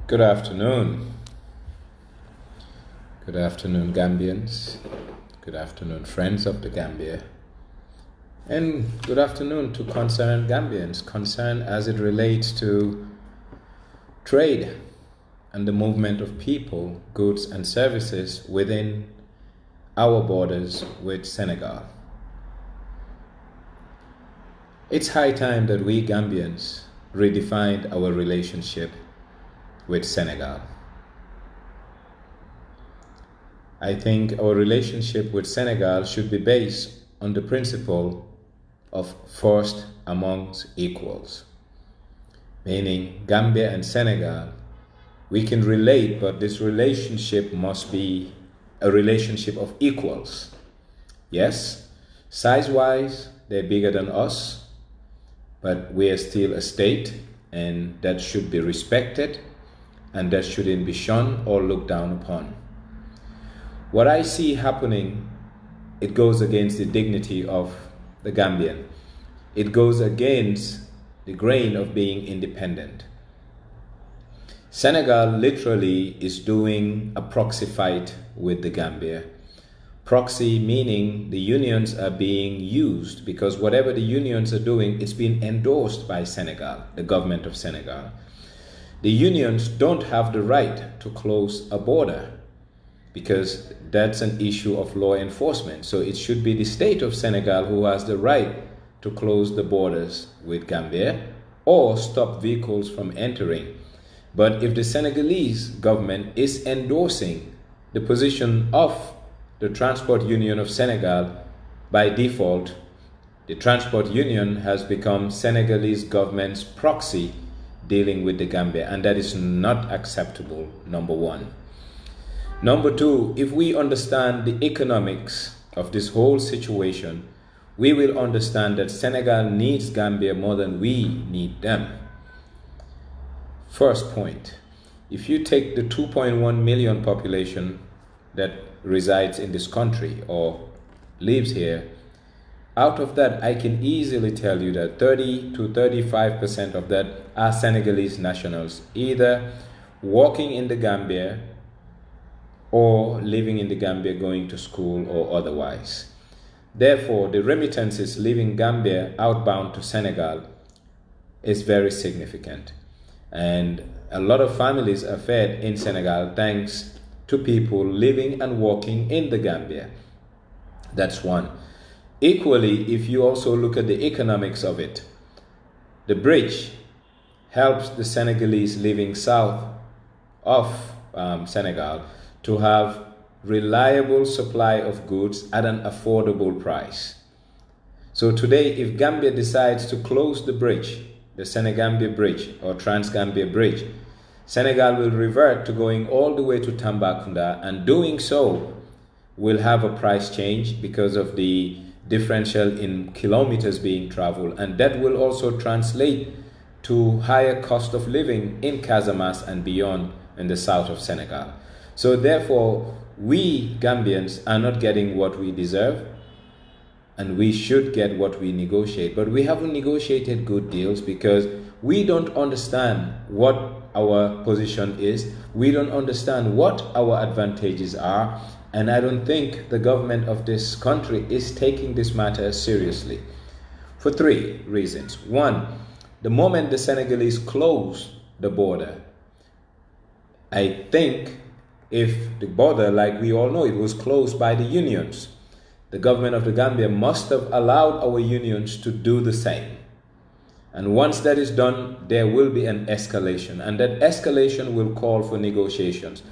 Good afternoon. Good afternoon, Gambians. Good afternoon, friends of the Gambia. And good afternoon to concerned Gambians, concerned as it relates to trade and the movement of people, goods, and services within our borders with Senegal. It's high time that we Gambians redefined our relationship with Senegal. I think our relationship with Senegal should be based on the principle of first amongst equals, meaning Gambia and Senegal, we can relate, but this relationship must be a relationship of equals. Yes, size-wise, they're bigger than us, but we are still a state, and that should be respected, and that shouldn't be shunned or looked down upon. What I see happening, it goes against the dignity of the Gambian. It goes against the grain of being independent. Senegal literally is doing a proxy fight with the Gambia. Proxy meaning the unions are being used because whatever the unions are doing, it's been endorsed by Senegal, the government of Senegal. The unions don't have the right to close a border because that's an issue of law enforcement. So it should be the state of Senegal who has the right to close the borders with Gambia or stop vehicles from entering. But if the Senegalese government is endorsing the position of the Transport Union of Senegal, by default, the Transport Union has become Senegalese government's proxy dealing with the Gambia, and that is not acceptable, number one. Number two, if we understand the economics of this whole situation, we will understand that Senegal needs Gambia more than we need them. First point, if you take the 2.1 million population that resides in this country or lives here, out of that, I can easily tell you that 30 to 35% of that are Senegalese nationals, either working in the Gambia or living in the Gambia, going to school or otherwise. Therefore, the remittances leaving Gambia outbound to Senegal is very significant. And a lot of families are fed in Senegal thanks to people living and working in the Gambia. That's one. Equally, if you also look at the economics of it, the bridge helps the Senegalese living south of Senegal to have reliable supply of goods at an affordable price. So today, if Gambia decides to close the bridge, the Senegambia Bridge or Trans-Gambia Bridge, Senegal will revert to going all the way to Tambacounda, and doing so will have a price change because of the differential in kilometers being traveled, and that will also translate to higher cost of living in Casamance and beyond in the south of Senegal. So therefore, we Gambians are not getting what we deserve, and we should get what we negotiate. But we haven't negotiated good deals because we don't understand what our position is. We don't understand what our advantages are. And I don't think the government of this country is taking this matter seriously for three reasons. One, the moment the Senegalese close the border, I think if the border, like we all know, it was closed by the unions, the government of the Gambia must have allowed our unions to do the same. And once that is done, there will be an escalation, and that escalation will call for negotiations.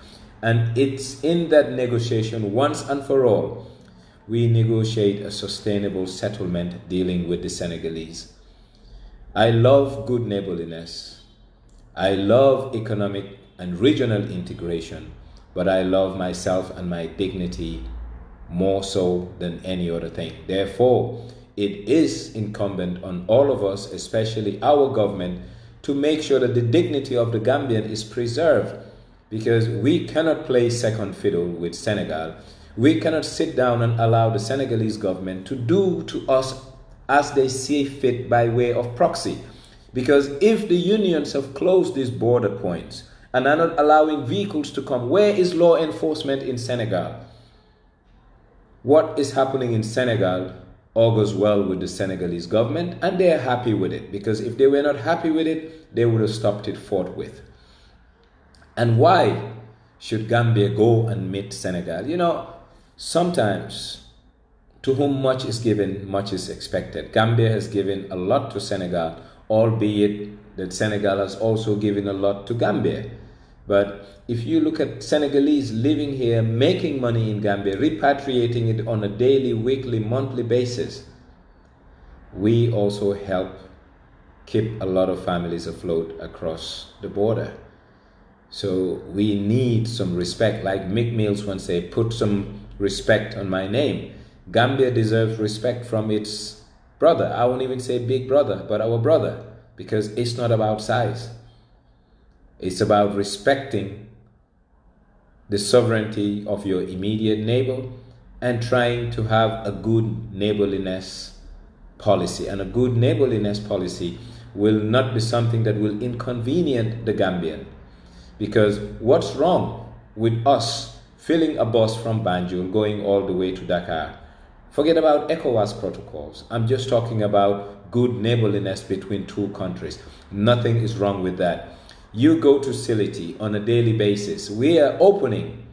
And it's in that negotiation, once and for all, we negotiate a sustainable settlement dealing with the Senegalese. I love good neighborliness. I love economic and regional integration, but I love myself and my dignity more so than any other thing. Therefore, it is incumbent on all of us, especially our government, to make sure that the dignity of the Gambian is preserved, because we cannot play second fiddle with Senegal. We cannot sit down and allow the Senegalese government to do to us as they see fit by way of proxy. Because if the unions have closed these border points and are not allowing vehicles to come. Where is law enforcement in Senegal? What is happening in Senegal augurs well with the Senegalese government, and they are happy with it, because if they were not happy with it, they would have stopped it forthwith. And why should Gambia go and meet Senegal? You know, sometimes to whom much is given, much is expected. Gambia has given a lot to Senegal, albeit that Senegal has also given a lot to Gambia. But if you look at Senegalese living here, making money in Gambia, repatriating it on a daily, weekly, monthly basis, we also help keep a lot of families afloat across the border. So we need some respect. Like Mick Mills once said, put some respect on my name. Gambia deserves respect from its brother. I won't even say big brother, but our brother, because it's not about size. It's about respecting the sovereignty of your immediate neighbor and trying to have a good neighborliness policy. And a good neighborliness policy will not be something that will inconvenience the Gambian. Because what's wrong with us filling a bus from Banjul going all the way to Dakar? Forget about ECOWAS protocols. I'm just talking about good neighborliness between two countries. Nothing is wrong with that. You go to Siliti on a daily basis. We are opening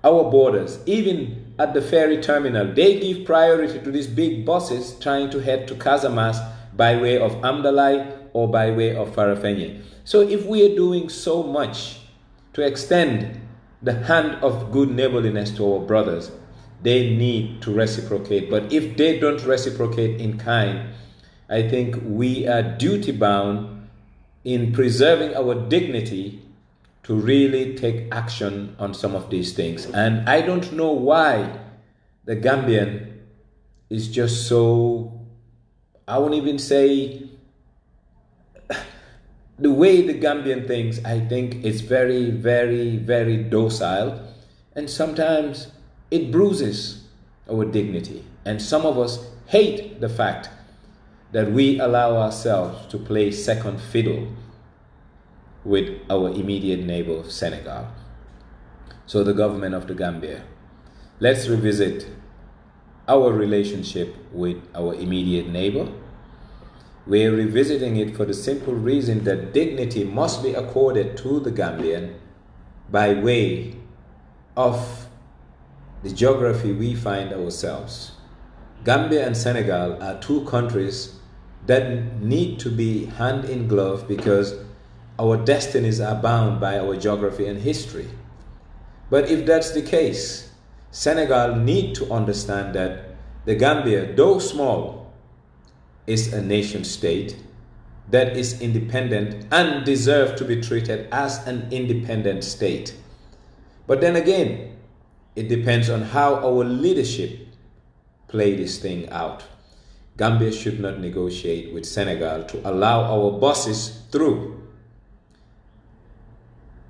our borders. Even at the ferry terminal, they give priority to these big buses trying to head to Casamas by way of Amdalai or by way of Farafenye. So if we are doing so much to extend the hand of good neighborliness to our brothers, they need to reciprocate. But if they don't reciprocate in kind, I think we are duty bound in preserving our dignity to really take action on some of these things. And I don't know why the Gambian is just so, I won't even say, the way the Gambian thinks, I think it's very, very, very docile. And sometimes it bruises our dignity. And some of us hate the fact that we allow ourselves to play second fiddle with our immediate neighbor, Senegal. So the government of the Gambia, let's revisit our relationship with our immediate neighbor. We're revisiting it for the simple reason that dignity must be accorded to the Gambian by way of the geography we find ourselves. Gambia and Senegal are two countries that need to be hand in glove because our destinies are bound by our geography and history. But if that's the case, Senegal need to understand that the Gambia, though small, is a nation state that is independent and deserves to be treated as an independent state. But then again, it depends on how our leadership play this thing out. Gambia should not negotiate with Senegal to allow our buses through.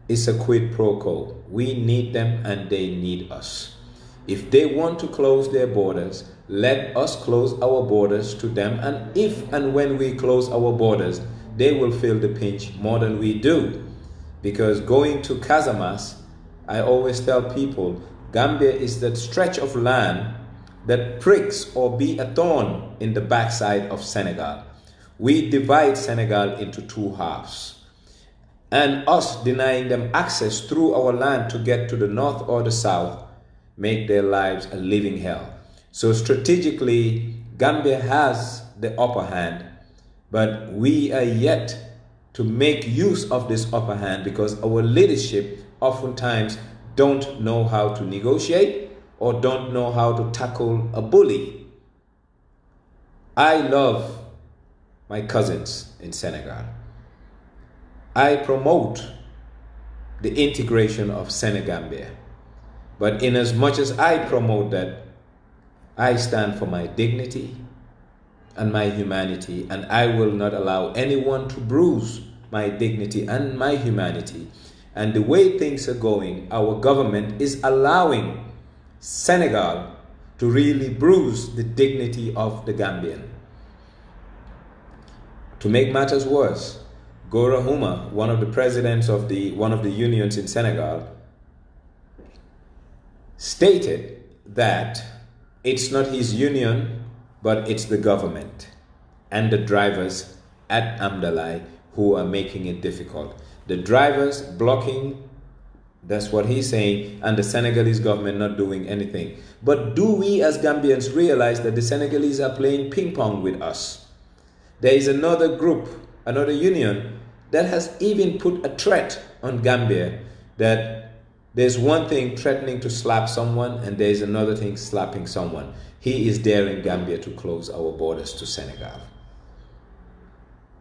It's a quid pro quo. We need them and they need us. If they want to close their borders, let us close our borders to them. And if and when we close our borders, they will feel the pinch more than we do. Because going to Casamas, I always tell people, Gambia is that stretch of land that pricks or be a thorn in the backside of Senegal. We divide Senegal into two halves. And us denying them access through our land to get to the north or the south make their lives a living hell. So strategically, Gambia has the upper hand, but we are yet to make use of this upper hand because our leadership oftentimes don't know how to negotiate or don't know how to tackle a bully. I love my cousins in Senegal. I promote the integration of Senegambia. But in as much as I promote that, I stand for my dignity and my humanity, and I will not allow anyone to bruise my dignity and my humanity. And the way things are going, our government is allowing Senegal to really bruise the dignity of the Gambian. To make matters worse, Gora Huma, one of the presidents of one of the unions in Senegal, stated that it's not his union, but it's the government and the drivers at Amdalai who are making it difficult. The drivers blocking, that's what he's saying, and the Senegalese government not doing anything. But do we as Gambians realize that the Senegalese are playing ping pong with us? There is another group, another union, that has even put a threat on Gambia that there's one thing threatening to slap someone and there's another thing slapping someone. He is daring Gambia to close our borders to Senegal.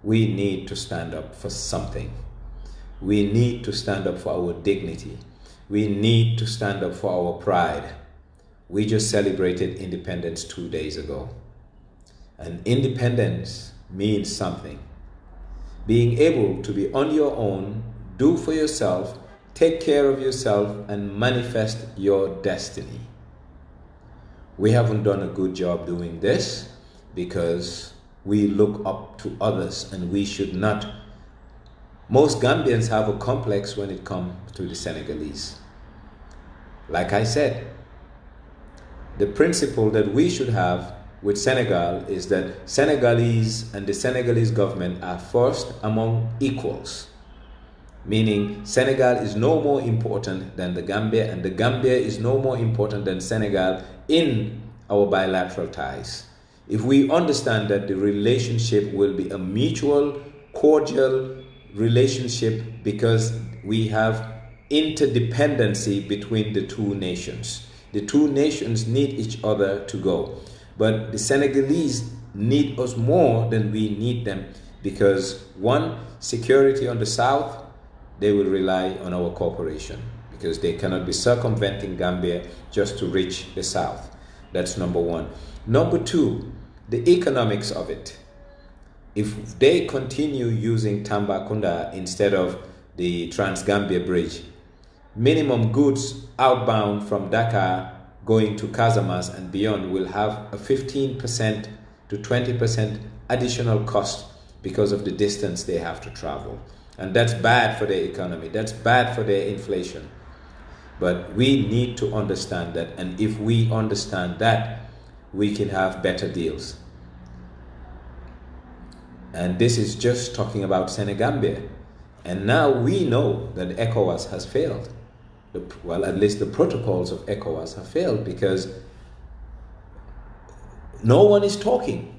We need to stand up for something. We need to stand up for our dignity. We need to stand up for our pride. We just celebrated independence 2 days ago. And independence means something. Being able to be on your own, do for yourself, take care of yourself, and manifest your destiny. We haven't done a good job doing this because we look up to others, and we should not. Most Gambians have a complex when it comes to the Senegalese. Like I said, the principle that we should have with Senegal is that Senegalese and the Senegalese government are first among equals. Meaning Senegal is no more important than the Gambia, and the Gambia is no more important than Senegal in our bilateral ties. If we understand that the relationship will be a mutual, cordial relationship because we have interdependency between the two nations. The two nations need each other to go. But the Senegalese need us more than we need them because, one, security on the south, they will rely on our cooperation because they cannot be circumventing Gambia just to reach the south. That's number one. Number two, the economics of it. If they continue using Tambacounda instead of the Trans-Gambia Bridge, minimum goods outbound from Dakar going to Casamas and beyond will have a 15% to 20% additional cost because of the distance they have to travel. And that's bad for their economy. That's bad for their inflation. But we need to understand that. And if we understand that, we can have better deals. And this is just talking about Senegambia. And now we know that ECOWAS has failed. Well, at least the protocols of ECOWAS have failed because no one is talking.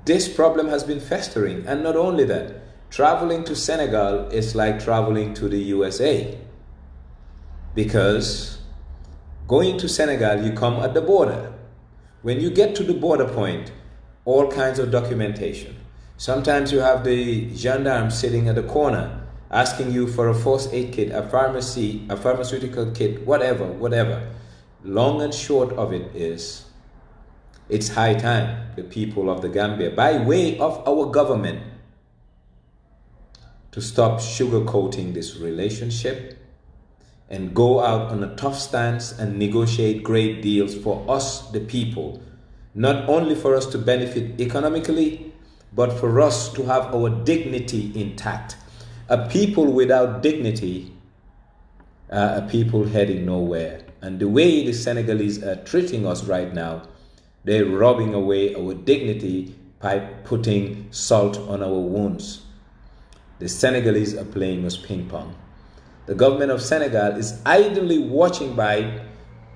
This problem has been festering. And not only that, traveling to Senegal is like traveling to the USA. Because going to Senegal, you come at the border. When you get to the border point, all kinds of documentation. Sometimes you have the gendarme sitting at the corner asking you for a first aid kit, a pharmaceutical kit, whatever. Long and short of it is, it's high time the people of the Gambia, by way of our government, to stop sugarcoating this relationship and go out on a tough stance and negotiate great deals for us, the people, not only for us to benefit economically, but for us to have our dignity intact. A people without dignity are a people heading nowhere. And the way the Senegalese are treating us right now, they're robbing away our dignity by putting salt on our wounds. The Senegalese are playing us ping pong. The government of Senegal is idly watching by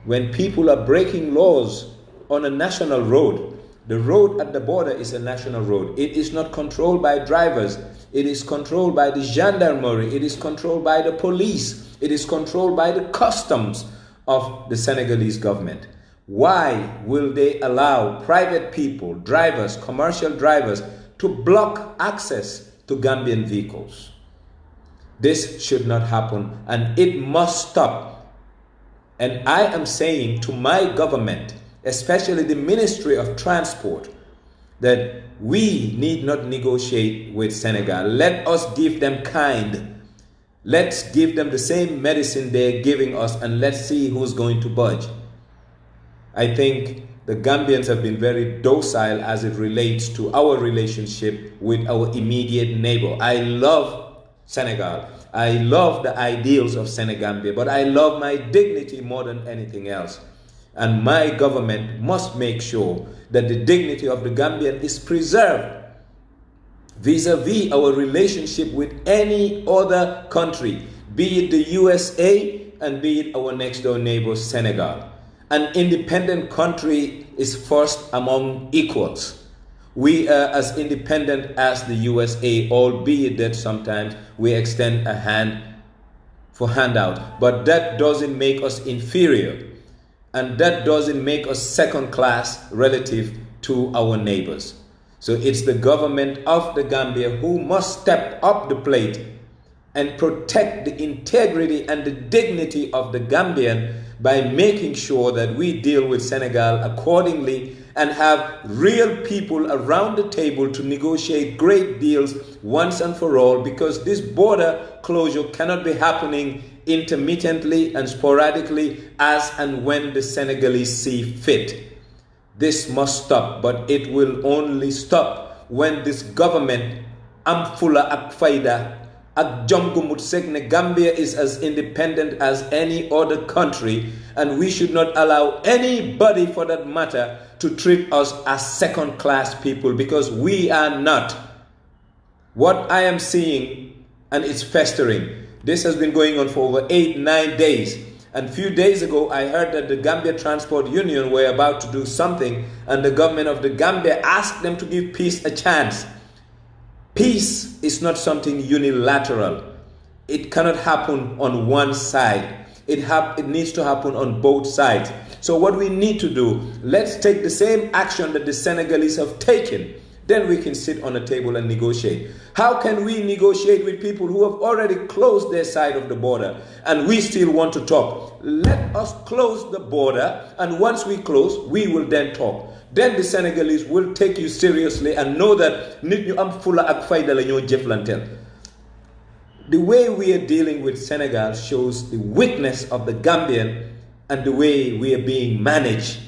when people are breaking laws on a national road. The road at the border is a national road. It is not controlled by drivers. It is controlled by the gendarmerie. It is controlled by the police. It is controlled by the customs of the Senegalese government. Why will they allow private people, drivers, commercial drivers, to block access to Gambian vehicles? This should not happen, and it must stop. And I am saying to my government, especially the Ministry of Transport, that we need not negotiate with Senegal. Let us give them kind. Let's give them the same medicine they're giving us, and let's see who's going to budge. I think the Gambians have been very docile as it relates to our relationship with our immediate neighbor. I love Senegal. I love the ideals of Senegambia, but I love my dignity more than anything else. And my government must make sure that the dignity of the Gambian is preserved vis-a-vis our relationship with any other country, be it the USA and be it our next door neighbor Senegal. An independent country is first among equals. We are as independent as the USA, albeit that sometimes we extend a hand for handout. But that doesn't make us inferior. And that doesn't make us second class relative to our neighbors. So it's the government of the Gambia who must step up the plate and protect the integrity and the dignity of the Gambian by making sure that we deal with Senegal accordingly and have real people around the table to negotiate great deals once and for all, because this border closure cannot be happening intermittently and sporadically as and when the Senegalese see fit. This must stop, but it will only stop when this government am fula ak fayda ak jom gu mut sek ne Gambia is as independent as any other country, and we should not allow anybody for that matter to treat us as second class people, because we are not. What I am seeing, and it's festering, this has been going on for over 8-9 days. And a few days ago, I heard that the Gambia Transport Union were about to do something, and the government of the Gambia asked them to give peace a chance. Peace is not something unilateral. It cannot happen on one side. It needs to happen on both sides. So what we need to do, let's take the same action that the Senegalese have taken. Then we can sit on a table and negotiate. How can we negotiate with people who have already closed their side of the border and we still want to talk? Let us close the border, and once we close, we will then talk. Then the Senegalese will take you seriously and know that nit ñu am fula ak fayda la ñoo jëflantel. The way we are dealing with Senegal shows the weakness of the Gambian and the way we are being managed.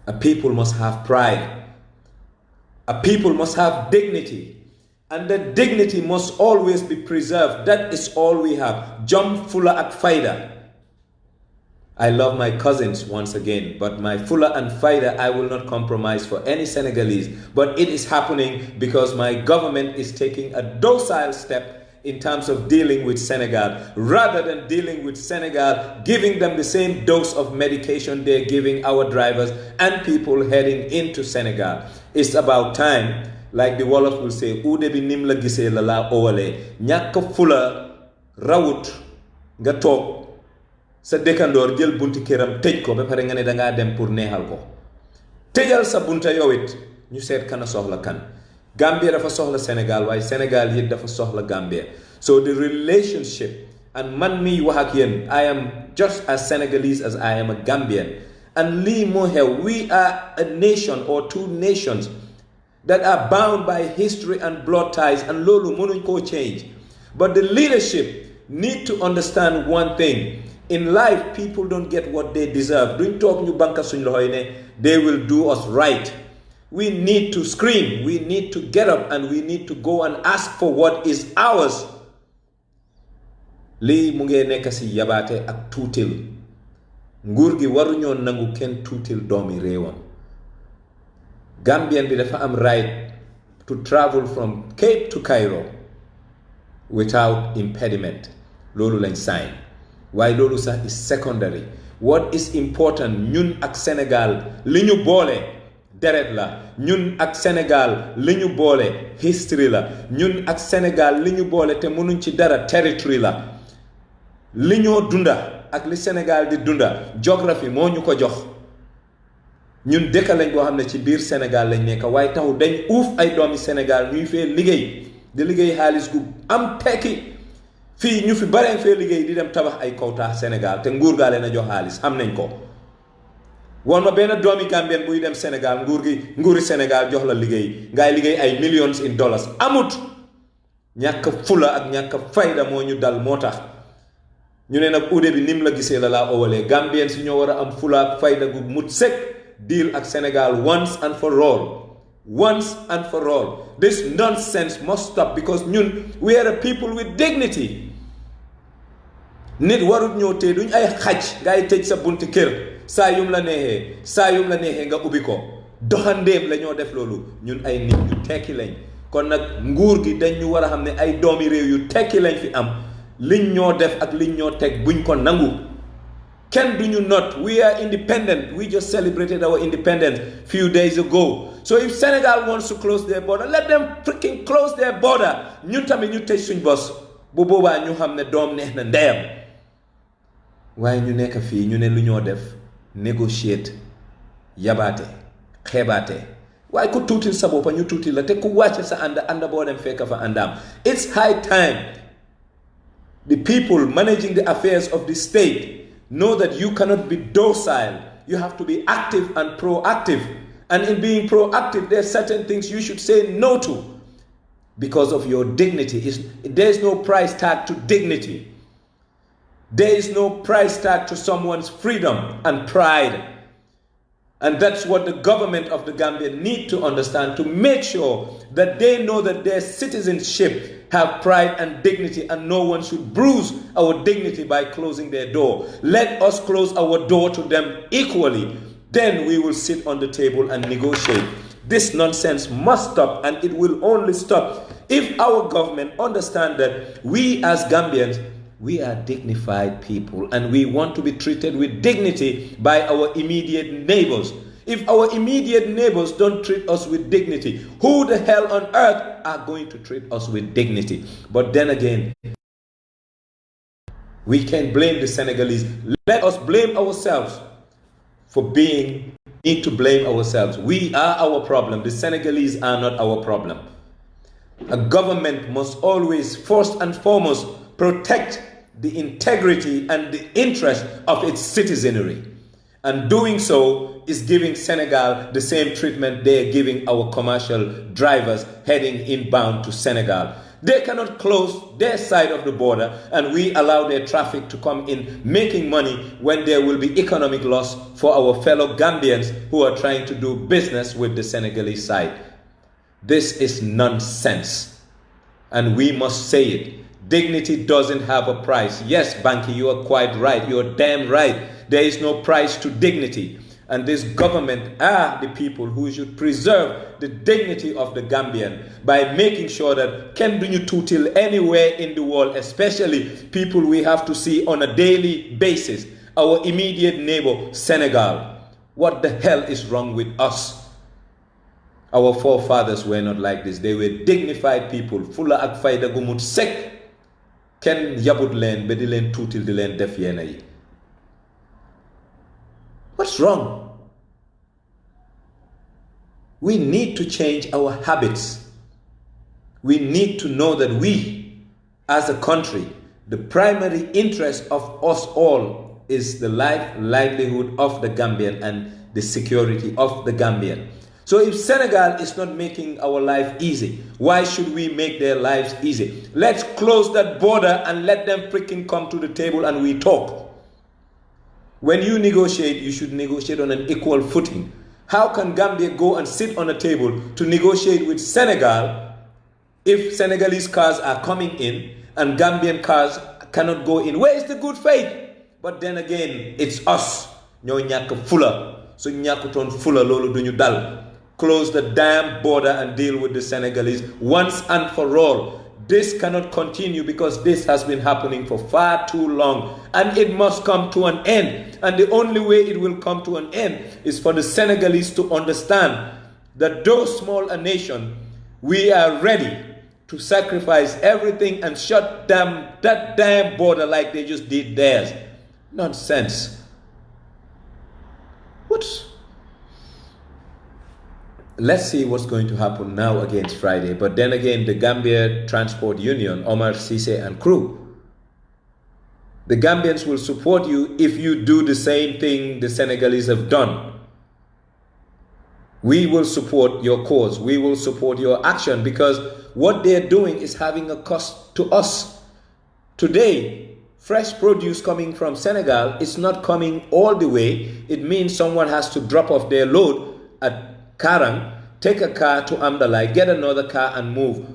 A people must have pride. A people must have dignity. And that dignity must always be preserved. That is all we have. Jom fula ak fayda. I love my cousins once again, but my fula and fayda I will not compromise for any Senegalese. But it is happening because my government is taking a docile step in terms of dealing with Senegal, rather than dealing with Senegal, giving them the same dose of medication they're giving our drivers and people heading into Senegal. It's about time, like the Wolof will say, "Ude bi nim la gisee la la owale." Ñàkk fula rawut nga toog sa dëkkandoor jël bunti këram tëj ko ba pare nga ne dangaa dem pour neexal ko. Tëjal sa bunta yow it ñu seet kana soxla kan. Gambia dafa soxla Senegal, waaye Senegal yit dafa soxla Gambia. So the relationship, and man mi wax ak yéen, I am just as Senegalese as I am a Gambian. And lii moo xew, we are a nation or two nations that are bound by history and blood ties, and loolu mënuñ koo change. But the leadership need to understand one thing. In life, people don't get what they deserve. Duñ toog ñu banka suñ loxo yi ne they will do us right. We need to scream, we need to get up, and we need to go and ask for what is ours. Lii mu ngi nekk si yabaate ak tuutil. Nguur gi waruñoo nangu kenn tuutil doomi réewam. Gambian bi dafa am right to travel from Cape to Cairo without impediment. Loolu lañ sign. Waaye loolu sax is secondary. What is important, ñun ak Senegal li ñu boole deret la. Ñun ak Senegal li ñu boole history la. Ñun ak Senegal li ñu boole te mënuñ ci dara territory la. Li ñoo dunda ak li Senegal di dunda geography moo ñu ko jox. Ñun dëkk lañ boo xam ne ci biir Senegal lañ nekk, waaye taxu dañ uuf ay doomi Senegal ñuy fee liggéey di liggéey xaalis gu am tekki. Fii ñu fi bareen fee liggéey di dem tabax ay kawta Senegal te nguur gaa leen a jox xaalis am nañ ko. Woon ma benn doomi Gambien buy dem Senegal nguuri Senegal jox la liggéey ngay liggéey ay millions in dollars amut. Ñàkk fula ak ñàkk fayda moo ñu dal moo tax. ñu ne nag uude bi nim la gisee la laa owalee Gambien si ñoo war a am fulaak fayda gu mut sëkk deal ak Sénégal once and for all. Once and for all. This nonsense must stop because ñun we are a people with dignity. Nit warut ñoo tee duñ ay xaj ngay tëj sa bunti kër saa yum la neexee nga ubbi ko doxandéem la ñoo def loolu ñun ay nit ñu tekki lañ kon nag nguur gi dañ ñu war a xam ne ay doomi réew yu tekki lañ fi am liñ ñoo def ak liñ ñoo teg buñ ko nangu kenn duñu not. We are independent. We just celebrated our independence few days ago. So if Senegal wants to close their border, let them freaking close their border. ñun tamit ñu tëj suñ bos bu boobaa ñu xam ne doom neex na ndeyam waaye ñu nekk fii ñu ne lu ñoo def negotiate yabaate xeebaate waaye ku tuutil sa boppa ñu tuutil la te ku wàcce sa ànda boo dem fekk fa àndaam. It's high time the people managing the affairs of the state know that you cannot be docile. You have to be active and proactive. And in being proactive, there are certain things you should say no to because of your dignity. There is no price tag to dignity. There is no price tag to someone's freedom and pride. And that's what the government of the Gambia need to understand to make sure that they know that their citizenship have pride and dignity and no one should bruise our dignity by closing their door. Let us close our door to them equally. Then we will sit on the table and negotiate. This nonsense must stop, and it will only stop if our government understand that we as Gambians, we are dignified people and we want to be treated with dignity by our immediate neighbors. If our immediate neighbors don't treat us with dignity, who the hell on earth are going to treat us with dignity? But then again, we can blame the Senegalese. Let us blame ourselves for need to blame ourselves. We are our problem. The Senegalese are not our problem. A government must always, first and foremost, protect the integrity and the interest of its citizenry. And doing so is giving Senegal the same treatment they are giving our commercial drivers heading inbound to Senegal. They cannot close their side of the border and we allow their traffic to come in making money when there will be economic loss for our fellow Gambians who are trying to do business with the Senegalese side. This is nonsense. And we must say it. Dignity doesn't have a price. Yes, Banky, you are quite right. You are damn right. There is no price to dignity. And this government are the people who should preserve the dignity of the Gambian by making sure that Ken Dunyu Tutil anywhere in the world, especially people we have to see on a daily basis, our immediate neighbor, Senegal. What the hell is wrong with us? Our forefathers were not like this. They were dignified people. Fula ak fayda gumut sek. Ken yabut len be di len tutil di len def yena yi. What's wrong? We need to change our habits. We need to know that we, as a country, the primary interest of us all is the livelihood of the Gambian and the security of the Gambian. So if Senegal is not making our life easy, why should we make their lives easy? Let's close that border and let them freaking come to the table and we talk. When you negotiate, you should negotiate on an equal footing. How can Gambia go and sit on a table to negotiate with Senegal if Senegalese cars are coming in and Gambian cars cannot go in? Where is the good faith? But then again, it's us. Ñoo ñàkk fula. So ñàkkutoon fula loolu duñu dal. Close the damn border and deal with the Senegalese once and for all. This cannot continue because this has been happening for far too long and it must come to an end. And the only way it will come to an end is for the Senegalese to understand that though small a nation, we are ready to sacrifice everything and shut down that damn border like they just did theirs. Nonsense. What? Let's see what's going to happen now against Friday. But then again, the Gambia Transport Union, Omar Cisse and crew, the Gambians will support you if you do the same thing the Senegalese have done. We will support your cause. We will support your action because what they're doing is having a cost to us. Today, fresh produce coming from Senegal is not coming all the way. It means someone has to drop off their load at Karang, take a car to Amdalai, get another car and move.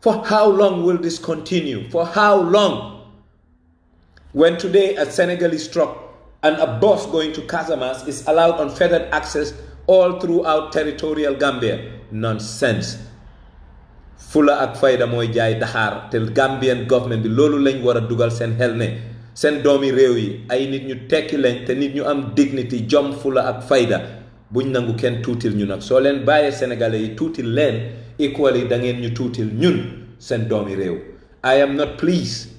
For how long will this continue? For how long? When today a Senegalese truck and a bus going to Casamance is allowed unfettered access all throughout territorial Gambia. Nonsense. Fula ak fayda moy jaay Dakar te Gambian government bi lolu lañ wara dugal sen xel ne sen doomi réew yi ay nit ñu tekki lañ te nit ñu am dignity jom fula ak fayda buñ nangu kenn tuutil ñu nag soo leen bàyyee sénégalais yi tuutil leen equally da ngeen ñu tuutil ñun sen doomi réew. I am not pleased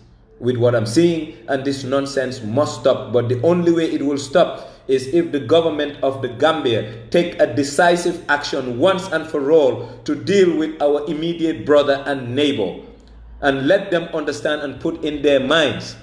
with what I'm seeing, and this nonsense must stop. But the only way it will stop is if the government of the Gambia take a decisive action once and for all to deal with our immediate brother and neighbor, and let them understand and put in their minds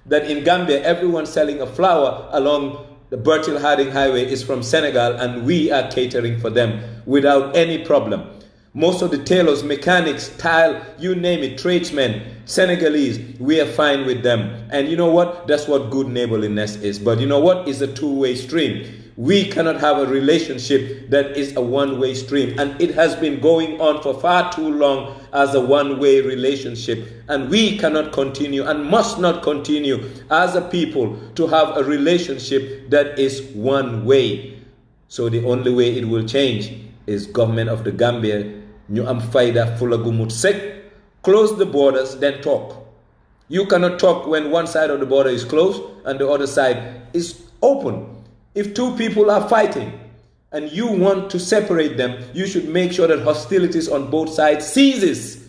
that in Gambia everyone selling a flower along the Bertil Harding Highway is from Senegal, and we are catering for them without any problem. Most of the tailors, mechanics, tile, you name it, tradesmen, Senegalese, we are fine with them. And you know what? That's what good neighborliness is. But you know what? It's a two-way stream. We cannot have a relationship that is a one-way stream. And it has been going on for far too long as a one-way relationship. And we cannot continue and must not continue as a people to have a relationship that is one way. So the only way it will change is government of the Gambia, ñu am fayda fula gumut sek, close the borders, then talk. You cannot talk when one side of the border is closed and the other side is open. If two people are fighting and you want to separate them, you should make sure that hostilities on both sides ceases.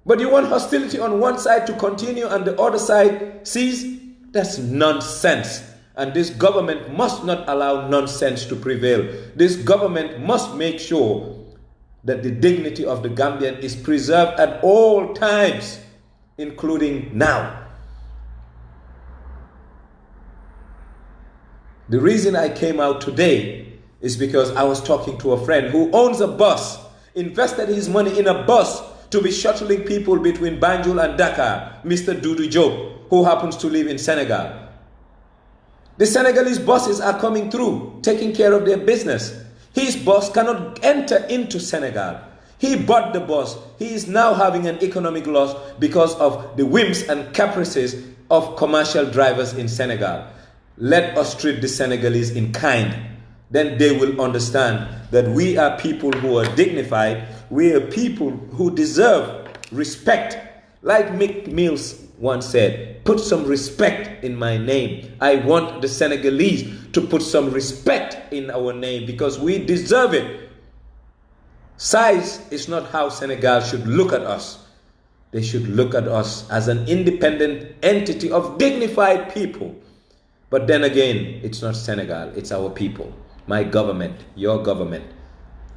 But you want hostility on one side to continue and the other side cease? That's nonsense. And this government must not allow nonsense to prevail. This government must make sure that the dignity of the Gambian is preserved at all times, including now. The reason I came out today is because I was talking to a friend who owns a bus, invested his money in a bus to be shuttling people between Banjul and Dakar, Mr. Doudou Diop, who happens to live in Senegal. The Senegalese buses are coming through, taking care of their business. His bus cannot enter into Senegal. He bought the bus. He is now having an economic loss because of the whims and caprices of commercial drivers in Senegal. Let us treat the Senegalese in kind. Then they will understand that we are people who are dignified. We are people who deserve respect. Like Mick Mills once said, put some respect in my name. I want the Senegalese to put some respect in our name because we deserve it. Size is not how Senegal should look at us. They should look at us as an independent entity of dignified people. But then again, it's not Senegal, it's our people. My government, your government.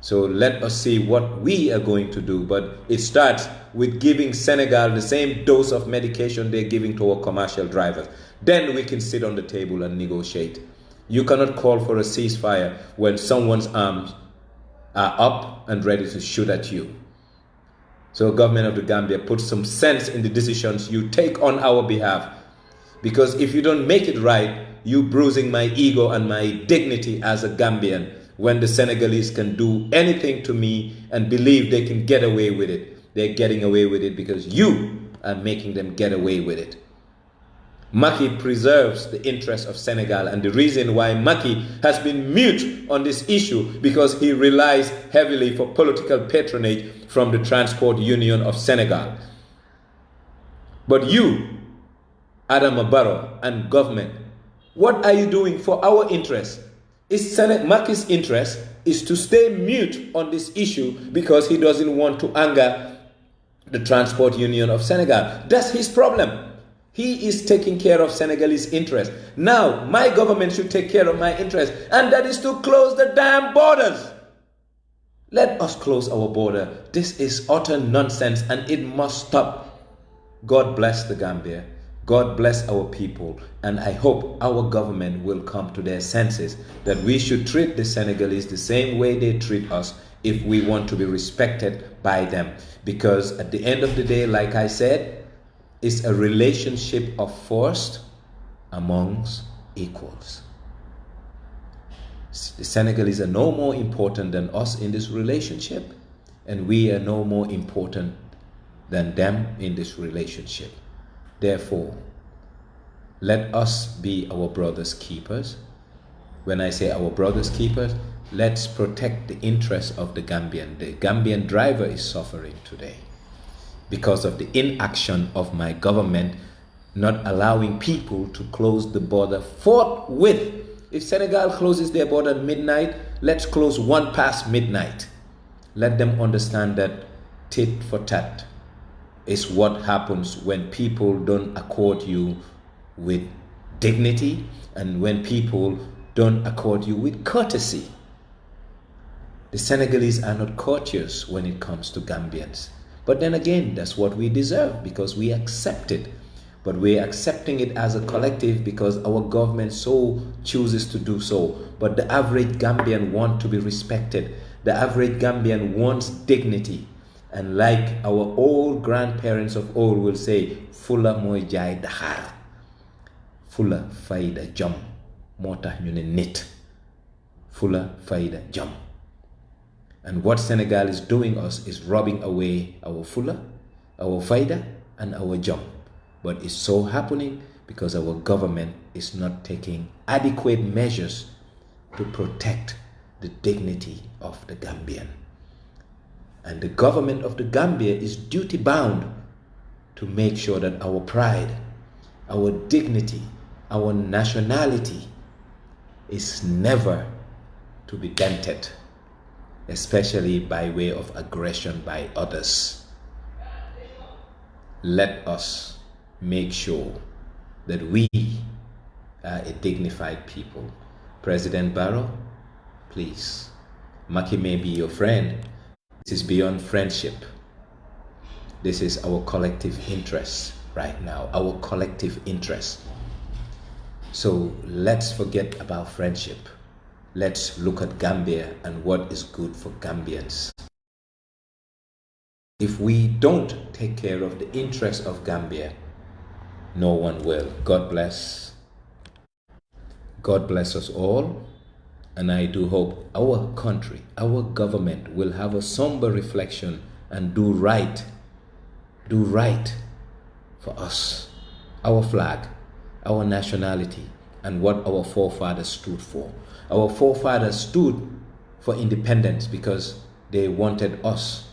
So let us see what we are going to do. But it starts with giving Senegal the same dose of medication they're giving to our commercial drivers. Then we can sit on the table and negotiate. You cannot call for a ceasefire when someone's arms are up and ready to shoot at you. So government of the Gambia, put some sense in the decisions you take on our behalf. Because if you don't make it right, you bruising my ego and my dignity as a Gambian when the Senegalese can do anything to me and believe they can get away with it. They're getting away with it because you are making them get away with it. Macky preserves the interests of Senegal, and the reason why Macky has been mute on this issue because he relies heavily for political patronage from the Transport Union of Senegal. But you, Adama Barrow and government, what are you doing for our interests? Macky's interest is to stay mute on this issue because he doesn't want to anger the Transport Union of Senegal. That's his problem. He is taking care of Senegalese interests. Now, my government should take care of my interests, and that is to close the damn borders. Let us close our border. This is utter nonsense, and it must stop. God bless the Gambia. God bless our people, and I hope our government will come to their senses that we should treat the Senegalese the same way they treat us if we want to be respected by them. Because at the end of the day, like I said, is a relationship of force amongst equals. The Senegalese are no more important than us in this relationship, and we are no more important than them in this relationship. Therefore, let us be our brothers' keepers. When I say our brothers' keepers, let's protect the interests of the Gambian. The Gambian driver is suffering today because of the inaction of my government not allowing people to close the border forthwith. If Senegal closes their border at midnight, let's close one past midnight. Let them understand that tit for tat is what happens when people don't accord you with dignity and when people don't accord you with courtesy. The Senegalese are not courteous when it comes to Gambians. But then again, that's what we deserve because we accept it. But we're accepting it as a collective because our government so chooses to do so. But the average Gambian wants to be respected. The average Gambian wants dignity. And like our old grandparents of old will say, Fula moy jai dahar. Fula fayda jam. Mota nyune nit. Fula fayda jam. And what Senegal is doing us is robbing away our fula, our fayda, and our jam. But it's so happening because our government is not taking adequate measures to protect the dignity of the Gambian. And the government of the Gambia is duty bound to make sure that our pride, our dignity, our nationality is never to be dented, especially by way of aggression by others. Let us make sure that we are a dignified people. President Barrow, please, Maki may be your friend. This is beyond friendship. This is our collective interest right now, our collective interest. So let's forget about friendship. Let's look at Gambia and what is good for Gambians. If we don't take care of the interests of Gambia, no one will. God bless. God bless us all. And I do hope our country, our government will have a somber reflection and do right for us, our flag, our nationality, and what our forefathers stood for. Our forefathers stood for independence because they wanted us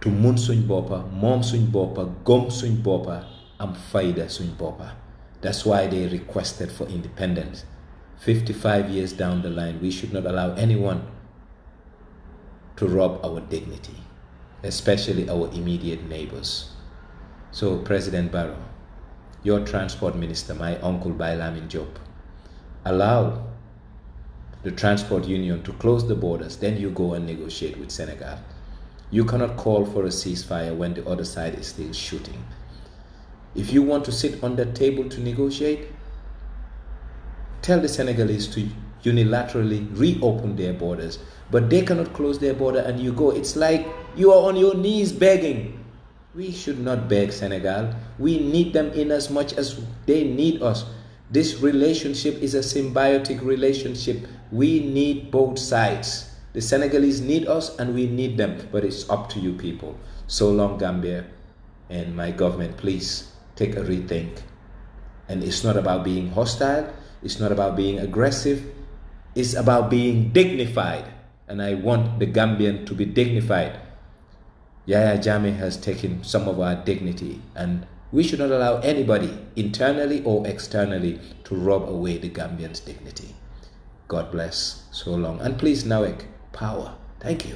to mun suñ boppa, mom suñ boppa, gom suñ boppa, am fayda suñ boppa. That's why they requested for independence. 55 years down the line, we should not allow anyone to rob our dignity, especially our immediate neighbors. So President Barrow, your transport minister, my uncle Bailamin Job, allow the transport union to close the borders, then you go and negotiate with Senegal. You cannot call for a ceasefire when the other side is still shooting. If you want to sit on that table to negotiate, tell the Senegalese to unilaterally reopen their borders, but they cannot close their border and you go. It's like you are on your knees begging. We should not beg Senegal. We need them in as much as they need us. This relationship is a symbiotic relationship. We need both sides. The Senegalese need us and we need them, but it's up to you people. So long, Gambia, and my government, please take a rethink. And it's not about being hostile. It's not about being aggressive. It's about being dignified. And I want the Gambian to be dignified. Yaya Jammeh has taken some of our dignity, and we should not allow anybody, internally or externally, to rob away the Gambian's dignity. God bless. So long. And please, Nawek, power. Thank you.